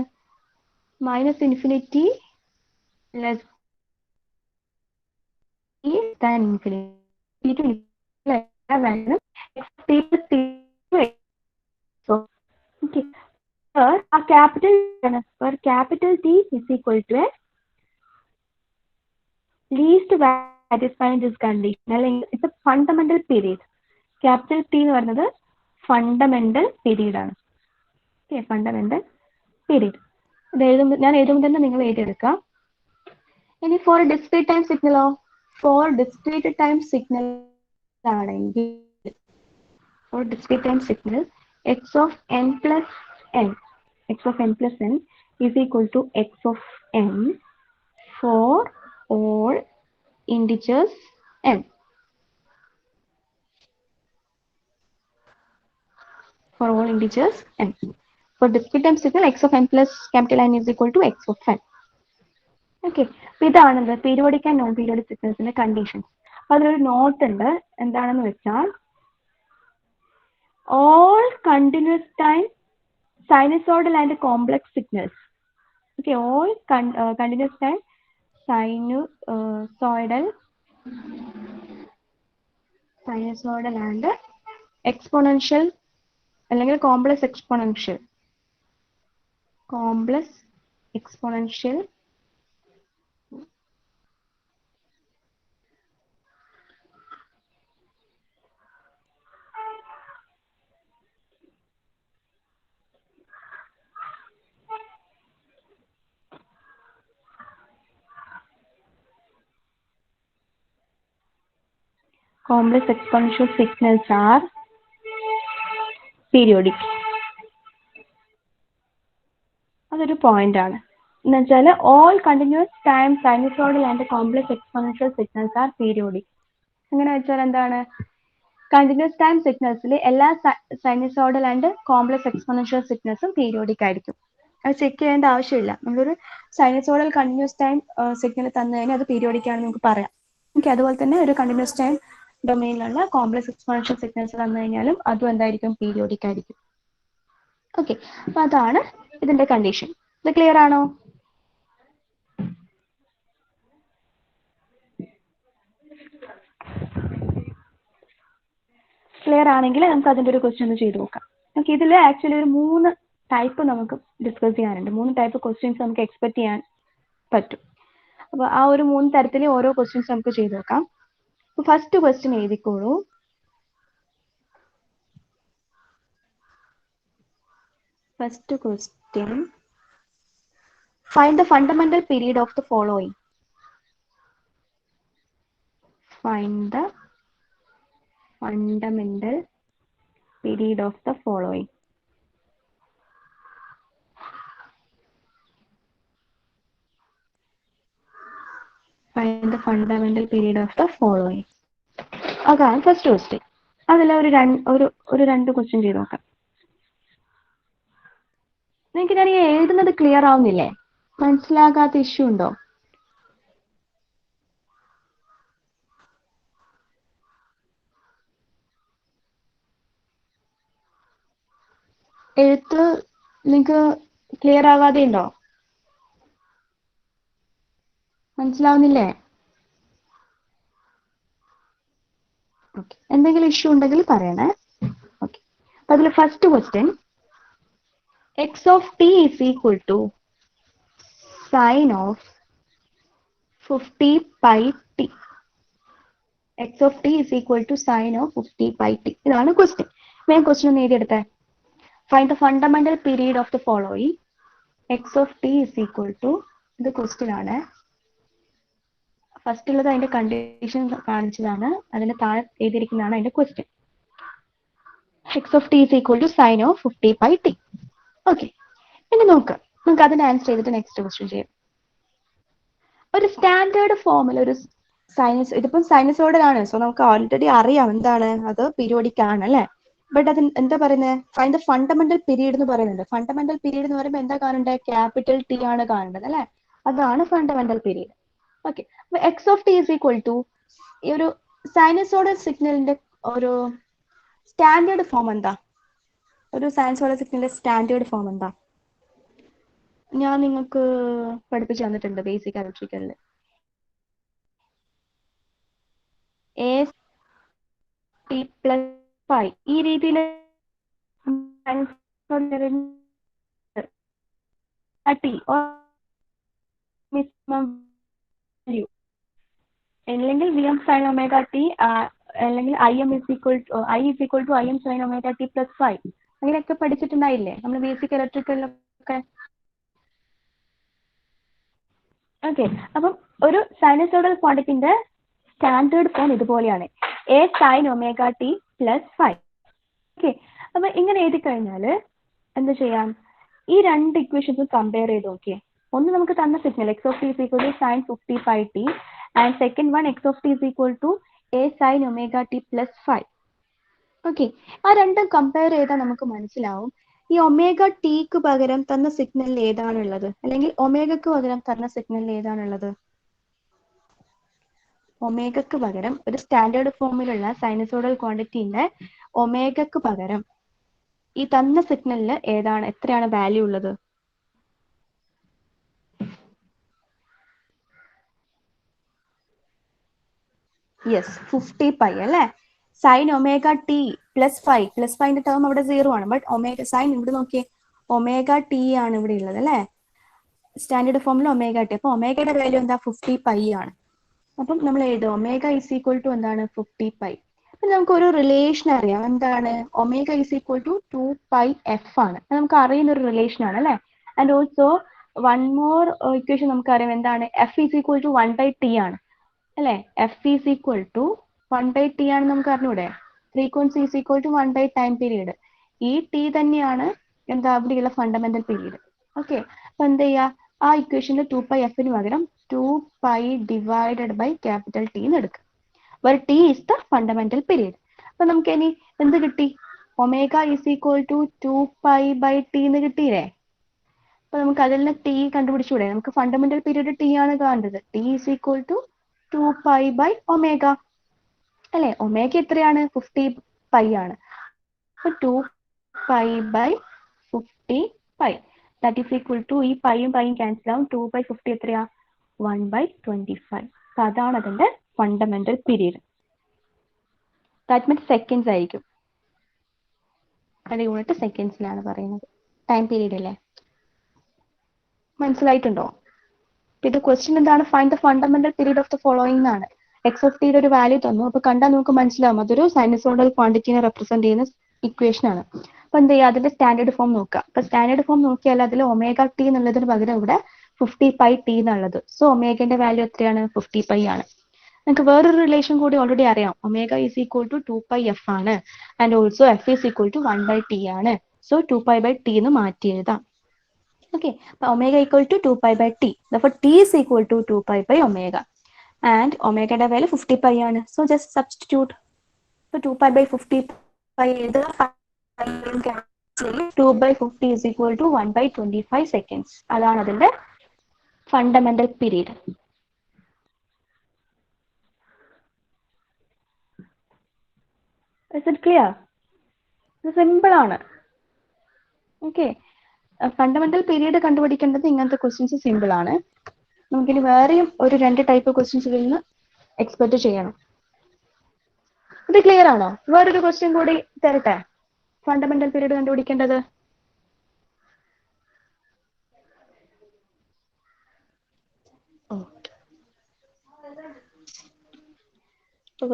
Minus infinity less than infinity okay. A capital T is equal to a least satisfying this condition. It's a fundamental period. Capital T എന്ന് പറയുന്നത് fundamental period ആണ്. Okay, fundamental period. ഞാൻ എഴുതുമ്പോൾ തന്നെ നിങ്ങൾ എഴുതിയെടുക്കാം. ഇനി ഫോർ ഡിസ്ക്രീറ്റ് ടൈം സിഗ്നലോ? ഫോർ ഡിസ്ക്രീറ്റ് ടൈം സിഗ്നൽ ആണെങ്കിൽ for discrete time signal x of n plus n is equal to x of n for all integers n. For all integers n. For discrete time signal x of n plus capital N is equal to x of n. Okay, ഇതാണ് periodic and non periodic സിഗ്നൽസിന്റെ conditions. അതിലൊരു note ഉണ്ട്. എന്താണെന്ന് വെച്ചാൽ all continuous time sinusoidal and complex signals. Okay, all continuous time sinusoidal and exponential അല്ലെങ്കിൽ complex exponential signals are periodic. അതൊരു point ആണ്. എന്ന് വെച്ചാൽ all continuous time sinusoidal and complex exponential signals are periodic. അങ്ങനെ വെച്ചാൽ എന്താണ്? കണ്ടിന്യൂസ് ടൈം സിഗ്നൽസിൽ എല്ലാ സൈനുസോയിഡൽ ആൻഡ് കോംപ്ലക്സ് എക്സ്പോണൻഷ്യൽ സിഗ്നൽസും പീരിയോഡിക് ആയിരിക്കും. അത് ചെക്ക് ചെയ്യേണ്ട ആവശ്യമില്ല. നമ്മളൊരു സൈനുസോയിഡൽ കണ്ടിന്യൂസ് ടൈം സിഗ്നൽ തന്നു കഴിഞ്ഞാൽ അത് പീരിയോഡിക് ആണെന്ന് നമുക്ക് പറയാം. ഓക്കെ, അതുപോലെ തന്നെ ഒരു കണ്ടിന്യൂസ് ടൈം ഡൊമൈനിലുള്ള കോംപ്ലക്സ് എക്സ്പോണൻഷ്യൽ സിഗ്നൽസ് തന്നു കഴിഞ്ഞാലും അതും എന്തായിരിക്കും? പീരിയോഡിക് ആയിരിക്കും. ഓക്കെ, അപ്പൊ അതാണ് ഇതിന്റെ കണ്ടീഷൻ. ഇത് ക്ലിയർ ആണോ? ക്ലിയർ ആണെങ്കിൽ നമുക്ക് അതിന്റെ ഒരു ക്വസ്റ്റ്യൻ ചെയ്ത് നോക്കാം. നമുക്ക് ഇതിൽ ആക്ച്വലി ഒരു 3 ടൈപ്പ് നമുക്ക് ഡിസ്കസ് ചെയ്യാനുണ്ട്. 3 ടൈപ്പ് ക്വസ്റ്റ്യൻസ് നമുക്ക് എക്സ്പെക്ട് ചെയ്യാൻ പറ്റും. അപ്പൊ ആ ഒരു 3 തരത്തിൽ ഓരോ ക്വസ്റ്റ്യൻസ് നമുക്ക് ചെയ്ത് നോക്കാം. ഫസ്റ്റ് ക്വസ്റ്റ്യൻ എഴുതിക്കോളൂ. First question, find the fundamental period of the following. Find the fundamental period of the following. Find the fundamental period of the following. അതാണ് ഫസ്റ്റ് ക്വസ്റ്റ്യൻ. അതിൽ ഒരു രണ്ട് ക്വസ്റ്റ്യൻ ചെയ്ത് നോക്കാം. നിങ്ങൾക്ക് ഞാൻ ഈ എഴുതുന്നത് ക്ലിയർ ആവുന്നില്ലേ? മനസ്സിലാകാത്ത ഇഷ്യൂ ഉണ്ടോ? എഴുത്ത് നിങ്ങൾക്ക് ക്ലിയർ ആകാതെ ഉണ്ടോ? മനസ്സിലാവുന്നില്ലേ? ഓക്കെ, എന്തെങ്കിലും ഇഷ്യൂ ഉണ്ടെങ്കിൽ പറയണേ. ഓക്കെ, അപ്പൊ അതിൽ first question, x of t is equal to sine of 50 pi t. X of t is equal to sine of 50 pi t. ഇതാണ് ക്വസ്റ്റ്യൻ. ഞാൻ ക്വസ്റ്റ്യൻ ഒന്ന് എഴുതിയെടുത്തേ. Find the fundamental period of the following. X of t is equal to, ഇത് question ആണ്. First ഉള്ളത് അതിന്റെ condition കാണിച്ചതാണ്, അതിന്റെ താഴെ എഴുതിയിരിക്കുന്നതാണ് അതിന്റെ question. X of t is equal to sine of 50 pi t. Okay, ഇനി നോക്കാം, നമുക്ക് അതിന് ആൻസർ ചെയ്തിട്ട് നെക്സ്റ്റ് ക്വസ്റ്റ്യൻ ചെയ്യാം. ഒരു സ്റ്റാൻഡേർഡ് ഫോമിൽ ഒരു ഇതിപ്പം സൈനസോയിഡൽ ആണ്, സോ നമുക്ക് ഓൾറെഡി അറിയാം എന്താണ് അത്, പീരിയോഡിക് ആണ് അല്ലെ. ബട്ട് അത് എന്താ പറയുന്നത്? ഫൈൻഡ് ദ ഫണ്ടമെന്റൽ പീരീഡ് എന്ന് പറയുന്നുണ്ട്. ഫണ്ടമെന്റൽ പീരീഡ് എന്ന് പറയുമ്പോൾ എന്താ കാണേണ്ടത്? ക്യാപിറ്റൽ ടി ആണ് കാണേണ്ടത് അല്ലെ. അതാണ് ഫണ്ടമെന്റൽ പീരീഡ്. ഓക്കെ, അപ്പൊ x of t is equal to, ഈ ഒരു സൈനസോയിഡൽ സിഗ്നലിന്റെ ഒരു സ്റ്റാൻഡേർഡ് ഫോം എന്താ? ഒരു സൈനസോയിഡൽ സിഗ്നലിന്റെ സ്റ്റാൻഡേർഡ് ഫോം എന്താ? ഞാൻ നിങ്ങൾക്ക് പഠിപ്പിച്ചു തന്നിട്ടുണ്ട് ബേസിക് ഇലക്ട്രിക്കലിൽ. എ ടി പ്ലസ് ഫൈ, ഈ രീതിയിൽ അല്ലെങ്കിൽ V M sine omega t, അല്ലെങ്കിൽ I M is equal to I M sine omega t plus 5, അങ്ങനെയൊക്കെ പഠിച്ചിട്ടുണ്ടായില്ലേ നമ്മൾ ബേസിക് ഇലക്ട്രിക്കലിലൊക്കെ? ഓക്കെ, അപ്പം ഒരു സൈനസോയിഡൽ ക്വാണ്ടിറ്റിന്റെ സ്റ്റാൻഡേർഡ് ഫോം ഇതുപോലെയാണ്, A sine omega t plus 5. Okay, അപ്പൊ ഇങ്ങനെ എഴുതി കഴിഞ്ഞാല് എന്താ ചെയ്യാം? ഈ രണ്ട് ഇക്വേഷൻസും കമ്പയർ ചെയ്ത് നോക്കിയേ. ഒന്ന് നമുക്ക് തന്ന signal x of t is equal to sine 50 pi t, and second one x of t is equal to a sine omega t plus 5. Okay, ആ രണ്ടും കമ്പയർ ചെയ്താൽ നമുക്ക് മനസ്സിലാവും ഈ ഒമേഗ ടിക്ക് പകരം തന്ന സിഗ്നലിൽ ഏതാണുള്ളത്, അല്ലെങ്കിൽ ഒമേഗക്ക് പകരം തന്ന സിഗ്നലിൽ ഏതാണുള്ളത്? ഒമേഗക്ക് പകരം ഒരു സ്റ്റാൻഡേർഡ് ഫോമിലുള്ള സൈനസോയിഡൽ ക്വാണ്ടിറ്റിന്റെ ഒമേഗക്ക് പകരം ഈ തന്ന സിഗ്നലിൽ ഏതാണ് എത്രയാണ് വാല്യൂ ഉള്ളത്? യെസ് 50 പൈ അല്ലേ. Sine omega t plus five, plus ഫൈവിന്റെ ടേം അവിടെ 0 ആണ്. ബട്ട് ഒമേഗ സൈൻ ഇവിടെ നോക്കിയേ, ഒമേഗ ടി ആണ് ഇവിടെ ഉള്ളത് അല്ലേ, സ്റ്റാൻഡേർഡ് ഫോമിൽ ഒമേഗ ടി. അപ്പൊ ഒമേഗയുടെ വാല്യൂ എന്താ? 50 പൈ ആണ്. അപ്പം നമ്മൾ എഴുതും ഒമേഗ ഇസ് ഈക്വൽ ടു എന്താണ്? 50 പൈ. അപ്പൊ നമുക്ക് ഒരു റിലേഷൻ അറിയാം, എന്താണ്? Omega is equal to 2 pi f ആണ്. നമുക്ക് അറിയുന്ന ഒരു റിലേഷൻ ആണ് അല്ലേ. And also one more equation നമുക്കറിയാം, എന്താണ്? F is equal to 1 by t ആണ് അല്ലേ. F is equal to 1 by t ആണ് നമുക്ക് അറിഞ്ഞൂടെ. Frequency is equal to 1 by time period. ഈ ടി തന്നെയാണ് എന്താ അവിടെയുള്ള ഫണ്ടമെന്റൽ പീരീഡ്. ഓക്കെ, അപ്പൊ എന്ത് ചെയ്യാ, ആ ഇക്വേഷനിൽ 2 പൈ എഫിന് പകരം 2 pi divided by capital t എന്ന് എടുക്കുക. where t is the fundamental period. അപ്പൊ നമുക്ക് ഇനി എന്ത് കിട്ടി? Omega is equal to 2 pi by t എന്ന് കിട്ടിയില്ലേ. അപ്പൊ നമുക്ക് അതിൽ നിന്ന് ടി കണ്ടുപിടിച്ചൂടെ. നമുക്ക് ഫണ്ടമെന്റൽ പീരീഡ് ടി ആണ് കാണേണ്ടത്. T is equal to 2 pi by omega അല്ലെ. ഒമേഗ എത്രയാണ്? 50 പൈ ആണ്. അപ്പൊ 2 pi by 50 pi that is equal to, ഈ പൈയും പൈയും ക്യാൻസൽ ആവും. 2 ബൈ 50 എത്രയാ? 1 ബൈ 25. അപ്പൊ അതാണ് അതിന്റെ fundamental period. That means seconds ആയിരിക്കും. അതിന്റെ യൂണിറ്റ് സെക്കൻഡ്സിലാണ് പറയുന്നത്. ടൈം പീരീഡ് അല്ലേ. മനസ്സിലായിട്ടുണ്ടോ? ഇത് ക്വസ്റ്റ്യൻ എന്താണ്? Find the fundamental period of the following എന്നാണ്. എക്സ് ഓഫ് ടിയുടെ ഒരു വാല്യൂ തന്നു. അപ്പൊ കണ്ടാൽ നമുക്ക് മനസ്സിലാവും അതൊരു സൈനസോയിഡൽ ക്വാണ്ടിറ്റിനെ റെപ്രസെന്റ് ചെയ്യുന്ന ഇക്വേഷൻ ആണ്. അപ്പൊ എന്ത് ചെയ്യുക, അതിന്റെ സ്റ്റാൻഡേർഡ് ഫോം നോക്കുക. അപ്പൊ സ്റ്റാൻഡേർഡ് ഫോം നോക്കിയാൽ അതിൽ ഒമേഗ ടി എന്നുള്ളതിന് പകരം ഇവിടെ 50 പൈ ടി എന്നുള്ളത്. സോ ഒമേഗന്റെ വാല്യൂ എത്രയാണ്? 50 പൈ ആണ്. നമുക്ക് വേറൊരു റിലേഷൻ കൂടി ഓൾറെഡി അറിയാം. Omega is equal to 2 pi f ആണ്. And also f is equal to 1 by t ആണ്. സോ 2 പൈ ബൈ ടി എന്ന് മാറ്റി എഴുതാം. Okay, omega equal to 2 pi by t. Therefore, t is equal to 2 pi by omega. And omega യുടെ value 50 pi ആണ്. So, just substitute. So, 2 pi by 50 pi is 2 by 50 is equal to 1 by 25 seconds. അതാണ് അതിന്റെ fundamental period. Is it clear? ഇത് simple ആണ്. Okay. Fundamental period കണ്ടുപിടിക്കേണ്ടത് ഇങ്ങനത്തെ questions simple ആണ്. നമുക്കിനി വേറെയും ഒരു 2 ടൈപ്പ് ക്വസ്റ്റ്യൻസ് ഇതിൽ നിന്ന് എക്സ്പെക്ട് ചെയ്യണം. ഇത് ക്ലിയർ ആണോ? വേറൊരു ക്വസ്റ്റ്യൻ കൂടി തരട്ടെ, ഫണ്ടമെന്റൽ പീരീഡ് കണ്ടുപിടിക്കേണ്ടത്.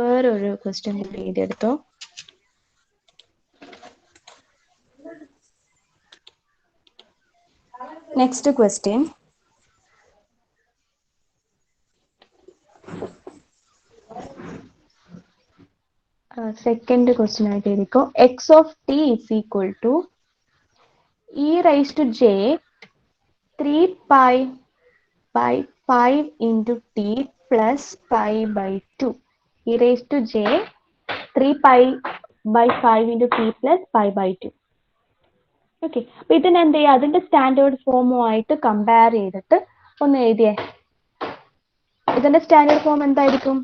വേറൊരു ക്വസ്റ്റ്യൻ കൂടി എഴുതിയെടുത്തോ. നെക്സ്റ്റ് ക്വസ്റ്റ്യൻ, സെക്കൻഡ് ക്വസ്റ്റ്യൻ ആയിട്ട് എഴുതിക്കോ. X of t is equal to e rice to j 3 pi by 5 into t plus pi by 2. E rice to j 3 pi by 5 into t plus pi by 2. Okay, അപ്പൊ ഇതിന് എന്ത് ചെയ്യുക, അതിന്റെ standard ഫോമുമായിട്ട് compare ചെയ്തിട്ട് ഒന്ന് എഴുതിയേ. ഇതിന്റെ standard form എന്തായിരിക്കും?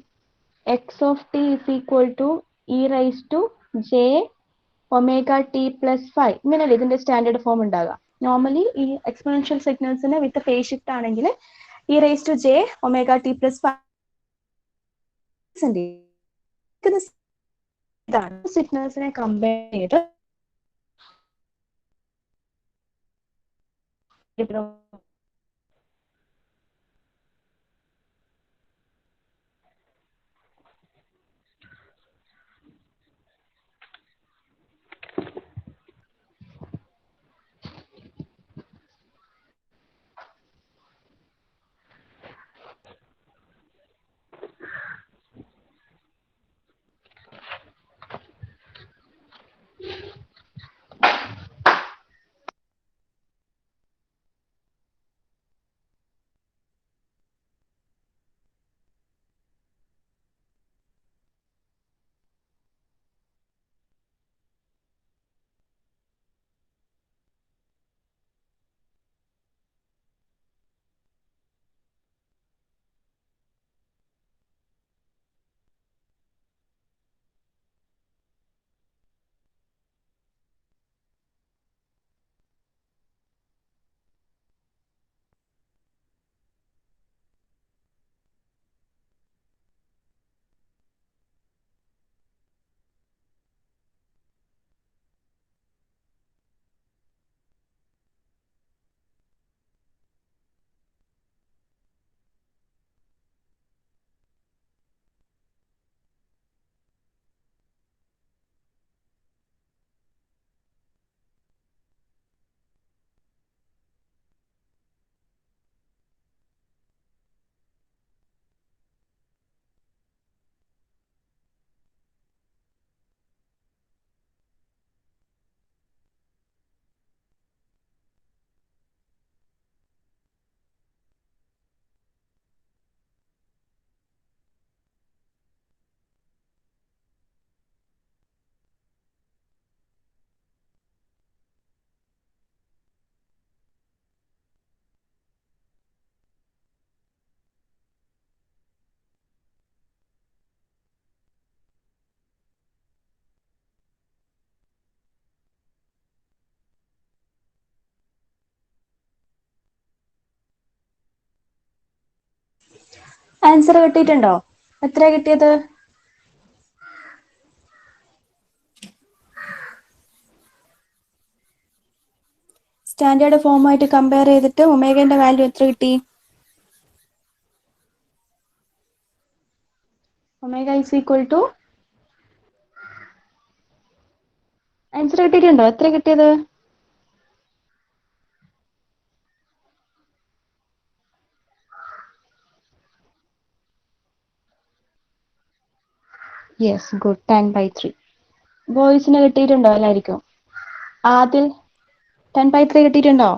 X of t is equal to e rice to j omega t plus 5. ഇങ്ങനെയല്ലേ ഇതിന്റെ സ്റ്റാൻഡേർഡ് ഫോം ഉണ്ടാകുക. നോർമലി ഈ എക്സ്പോണൻഷ്യൽ സിഗ്നൽസിന് വിത്ത് ഫേസ് ഷിഫ്റ്റ് ആണെങ്കിൽ e rice to j omega t plus 5 ഇതാണ്. സിഗ്നൽസിനെ കമ്പയർ ചെയ്ത് ആൻസർ കിട്ടിയിട്ടുണ്ടോ? എത്രയാ കിട്ടിയത്? സ്റ്റാൻഡേർഡ് ഫോമായിട്ട് കമ്പയർ ചെയ്തിട്ട് ഒമേഗന്റെ വാല്യൂ എത്ര കിട്ടി? Omega is equal to answer കിട്ടിയിട്ടുണ്ടോ? എത്ര കിട്ടിയത്? Yes, good. 10/3. ബോയ്സിന് കിട്ടിയിട്ടുണ്ടോ എല്ലാവർക്കും? ആദിൽ 10/3 കിട്ടിയിട്ടുണ്ടോ?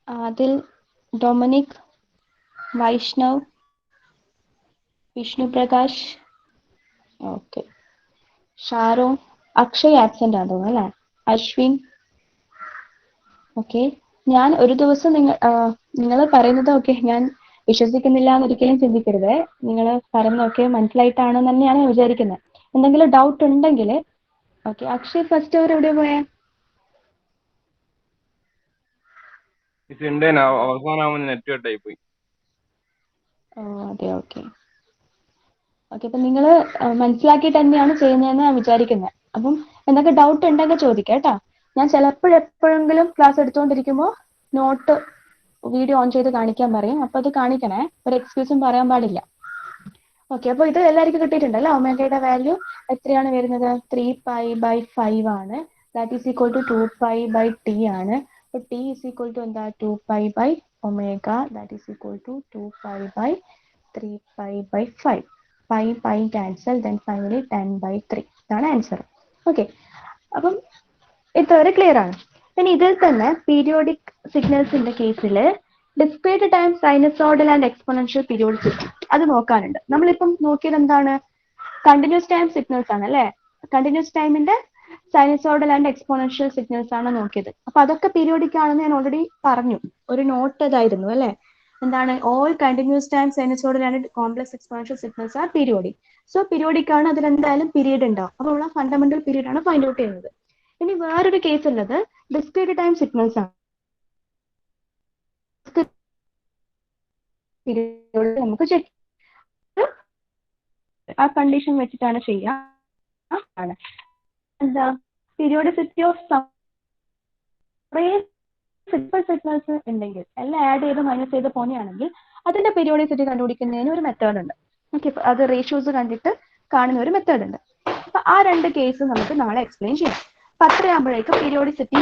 Adil, Dominic, Vaishnav, Vishnu Prakash, okay, Sharo, Akshay absent ആണെന്ന് തോന്നുന്നു അല്ലേ? അശ്വിൻ, ഓക്കെ. ഞാൻ ഒരു ദിവസം നിങ്ങൾ പറയുന്നത് ഓക്കെ ഞാൻ വിശ്വസിക്കുന്നില്ല എന്നൊരിക്കലും ചിന്തിക്കരുത്. നിങ്ങൾ പറയുന്നതൊക്കെ മനസ്സിലായിട്ടാണെന്ന് തന്നെയാണ് ഞാൻ വിചാരിക്കുന്നത്. എന്തെങ്കിലും ഡൗട്ട് ഉണ്ടെങ്കിൽ ഓക്കെ. അക്ഷയ് ഫസ്റ്റ് അവർ എവിടെ പോയേ?
അവസാനമാകുമ്പോൾ നെറ്റ് കട്ടായി പോയി.
അതെ, ഓക്കെ. ഓക്കെ, അപ്പൊ നിങ്ങൾ മനസ്സിലാക്കിയിട്ട് തന്നെയാണ് ചെയ്യുന്നതെന്ന് ഞാൻ വിചാരിക്കുന്നത്. അപ്പം എന്തൊക്കെ ഡൗട്ട് ഉണ്ടെങ്കിൽ ചോദിക്കാം കേട്ടോ. ഞാൻ എപ്പോഴെങ്കിലും ക്ലാസ് എടുത്തുകൊണ്ടിരിക്കുമ്പോൾ നോട്ട് വീഡിയോ ഓൺ ചെയ്ത് കാണിക്കാൻ പറയും. അപ്പൊ അത് കാണിക്കണേ, ഒരു എക്സ്ക്യൂസും പറയാൻ പാടില്ല. ഓക്കെ, അപ്പോൾ ഇത് എല്ലാവർക്കും കിട്ടിയിട്ടുണ്ടല്ലോ. ഒമേഗയുടെ വാല്യൂ എത്രയാണ് വരുന്നത്? 3π/5 ആണ്. That is equal to 2π/t ആണ്. അപ്പോൾ t ഈസ് ഈക്വൽ ടു എന്താ? 2π/ഒമേഗ. That is equal to 2π/3π/5. Pi cancel, then finally 10/3. ഇതാണ് ആൻസർ. ഓക്കെ, അപ്പം ഇതുവരെ ക്ലിയർ ആണ്. ഇനി ഇതിൽ തന്നെ പീരിയോഡിക് സിഗ്നൽസിന്റെ കേസിൽ discrete time sinusoidal and exponential periodicity അത് നോക്കാനുണ്ട്. നമ്മളിപ്പം നോക്കിയത് എന്താണ്? കണ്ടിന്യൂസ് ടൈം സിഗ്നൽസ് ആണ് അല്ലേ? കണ്ടിന്യൂസ് ടൈമിന്റെ സൈനസോയ്ഡൽ ആൻഡ് എക്സ്പോണൻഷ്യൽ സിഗ്നൽസ് ആണ് നോക്കിയത്. അപ്പൊ അതൊക്കെ പീരിയോഡിക് ആണെന്ന് ഞാൻ ഓൾറെഡി പറഞ്ഞു. ഒരു നോട്ട് ഇതായിരുന്നു അല്ലേ? എന്താണ്? All continuous time sinusoidal and complex exponential signals R periodic. So periodic ആണ്, അതിൽ എന്തായാലും പീരീഡ് ഉണ്ടാവും. അപ്പോൾ ഉള്ള ഫണ്ടമെന്റൽ പീരീഡ് ആണ് ഫൈൻഡ് ഔട്ട് ചെയ്യുന്നത്. ഇനി വേറൊരു കേസ് ഉള്ളത് ഡിസ്ക്രീറ്റ് ടൈം സിഗ്നൽസ് ആണ്. നമുക്ക് ആ കണ്ടീഷൻ വെച്ചിട്ടാണ് ചെയ്യാം. എന്താ? പീരിയോഡിസിറ്റി ഓഫ് സിഗ്നൽസ് ഉണ്ടെങ്കിൽ എല്ലാം ആഡ് ചെയ്ത് മൈനസ് ചെയ്ത് പോന്നെയാണെങ്കിൽ അതിന്റെ പീരിയോഡിസിറ്റി കണ്ടുപിടിക്കുന്നതിന് ഒരു മെത്തേഡ് ഉണ്ട്. ഓക്കെ, അത് റേഷ്യോസ് കണ്ടിട്ട് കാണുന്ന ഒരു മെത്തേഡ് ഉണ്ട്. അപ്പൊ ആ രണ്ട് കേസ് നമുക്ക് നാളെ എക്സ്പ്ലെയിൻ ചെയ്യാം. അപ്പൊ അത്രയാകുമ്പോഴേക്കും പീരിയോഡിസിറ്റി,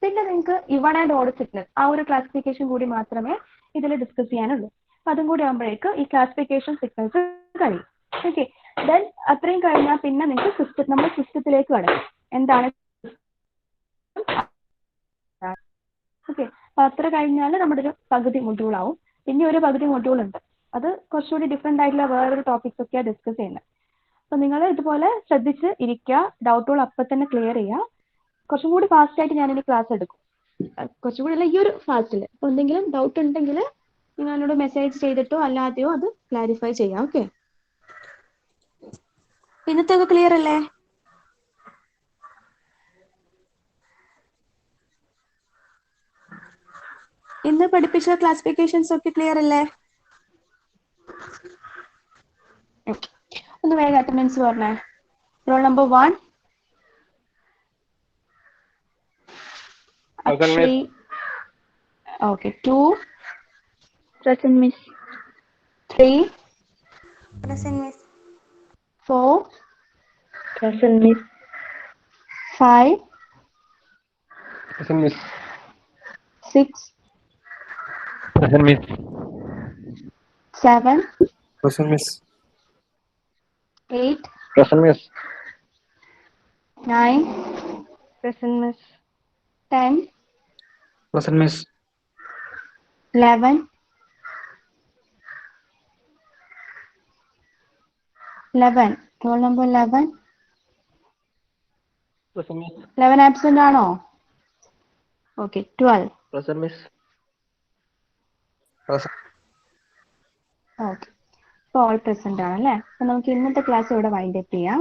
പിന്നെ നിങ്ങൾക്ക് ഇവൺ ആൻഡ് ഓഡ് സിഗ്നൽ ആ ഒരു ക്ലാസിഫിക്കേഷൻ കൂടി മാത്രമേ ഇതിൽ ഡിസ്കസ് ചെയ്യാനുള്ളൂ. അപ്പൊ അതും കൂടി ആകുമ്പോഴേക്ക് ഈ ക്ലാസിഫിക്കേഷൻ സിഗ്നൽസ് കഴിയും. ഓക്കെ, ദെൻ അത്രയും കഴിഞ്ഞാൽ പിന്നെ നിങ്ങൾക്ക് നമ്മുടെ സിസ്റ്റത്തിലേക്ക് കടക്കും. എന്താണ്? ഓക്കെ, അപ്പൊ അത്ര കഴിഞ്ഞാൽ നമ്മുടെ ഒരു പകുതി മൊഡ്യൂൾ ആവും. പിന്നെ ഒരു പകുതി മൊഡ്യൂൾ ഉണ്ട്, അത് കുറച്ചുകൂടി ഡിഫറെന്റ് ആയിട്ടുള്ള വേറൊരു ടോപ്പിക്സ് ഒക്കെയാണ് ഡിസ്കസ് ചെയ്യുന്നത്. അപ്പൊ നിങ്ങൾ ഇതുപോലെ ശ്രദ്ധിച്ച് ഇരിക്കുക, ഡൗട്ടുകൾ അപ്പം തന്നെ ക്ലിയർ ചെയ്യുക. കുറച്ചും കൂടി ഫാസ്റ്റ് ആയിട്ട് ഞാനിനി ക്ലാസ് എടുക്കും. കുറച്ചും കൂടി അല്ല, ഈ ഒരു ഫാസ്റ്റിൽ. അപ്പൊ എന്തെങ്കിലും ഡൗട്ട് ഉണ്ടെങ്കിൽ നിങ്ങൾ എന്നോട് മെസ്സേജ് ചെയ്തിട്ടോ അല്ലാതെയോ അത് ക്ലാരിഫൈ ചെയ്യാം. ഓക്കെ, ഇന്നത്തെ ക്ലിയർ അല്ലേ? ഇന്ന് പഠിപ്പിച്ച ക്ലാസിഫിക്കേഷൻസ് ഒക്കെ ക്ലിയർ അല്ലേ? ഒന്ന് വേഗം അറ്റൻഡൻസ് പറഞ്ഞേ. Roll number 1 Akshay. Okay, 2
Present, miss.
3
Present, miss.
4
Present, miss.
5
Present, miss.
6
Present, miss.
7
Present, miss.
8
Present, miss.
9
Present, miss.
10
Present, miss.
11 11 roll number 11.
Present, miss.
11 absent ആണോ? Okay, 12.
Present, miss. Present.
Okay, അപ്പോൾ all present ആണല്ലേ? അപ്പൊ നമുക്ക് ഇന്നത്തെ class ഇവിടെ wind up ചെയ്യാം.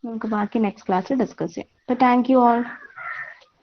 നമുക്ക് ബാക്കി നെക്സ്റ്റ് ക്ലാസ്സിൽ ഡിസ്കസ് ചെയ്യാം. അപ്പോൾ താങ്ക് യു ഓൾ.